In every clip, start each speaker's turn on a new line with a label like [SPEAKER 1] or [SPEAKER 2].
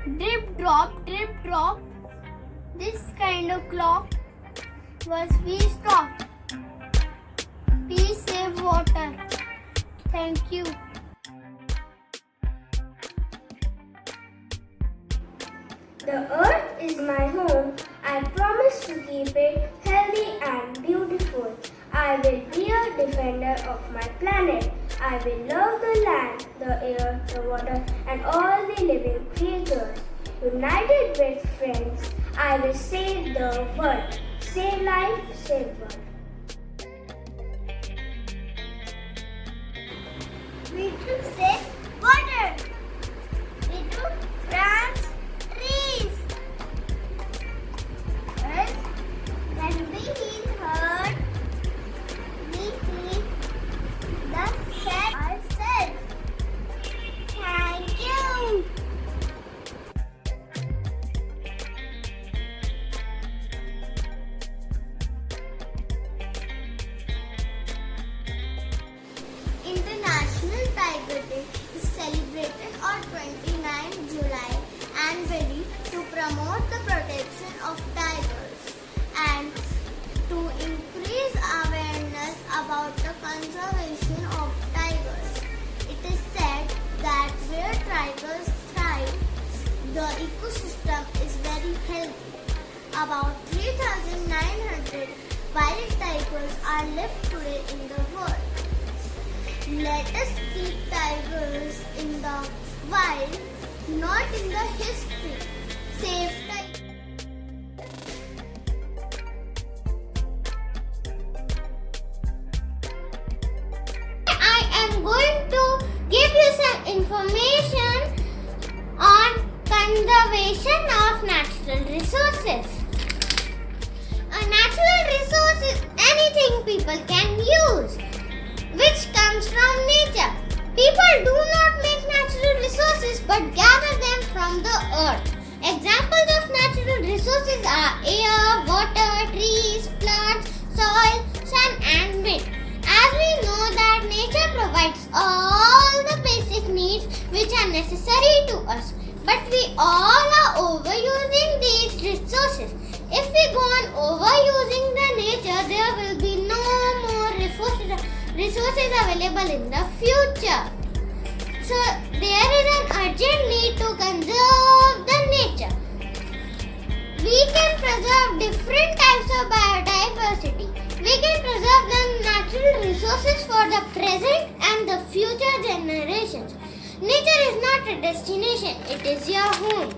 [SPEAKER 1] drip drop. This kind of clock was we stop. Please save water. Thank you.
[SPEAKER 2] The earth is my home. I promise to keep it healthy and beautiful. I will be a defender of my planet. I will love the land, the air, the water, and all the living creatures. United with friends, I will save the world. Save life, save world.
[SPEAKER 1] We should save water. We should plant trees. First, when we heal hurt, we heal the self ourselves. Thank you. International Tiger Day is celebrated on 29 July annually to promote the protection of tigers and to increase awareness about the conservation of tigers. It is said that where tigers thrive, the ecosystem is very healthy. About 3,900 wild tigers are left today in the world. Let us keep tigers in the wild, not in the history. Save tigers. I am going to give you some information on conservation of natural resources. A natural resource is anything people can use, which comes from nature. People do not make natural resources but gather them from the earth. Examples of natural resources are air, water, trees, plants, soil, sun and wind. As we know that nature provides all the basic needs which are necessary to us, but we all are overusing these resources. If we go on overusing the nature, there will be no more resources available in the future. So there is an urgent need to conserve the nature. We can preserve different types of biodiversity. We can preserve the natural resources for the present and the future generations. Nature is not a destination, it is your home.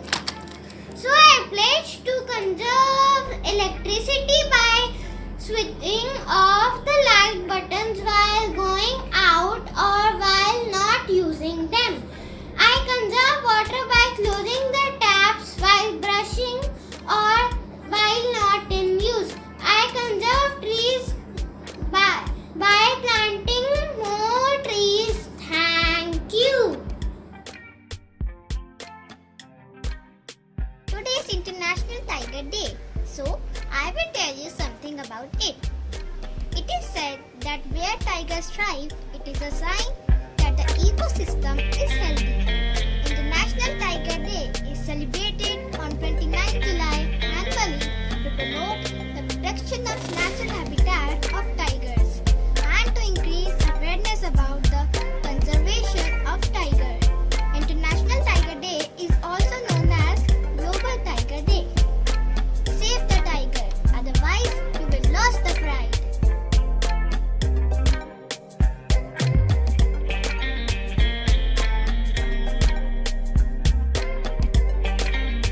[SPEAKER 1] So I pledge to conserve electricity by switching off the light buttons while going out or while not using them. I conserve water by closing the taps while brushing or while not in use. I conserve trees by planting more trees. Thank you. Today is International Tiger Day. So, I will tell you something about it. It is said that where tigers thrive, it is a sign that the ecosystem is healthy. International Tiger Day is celebrated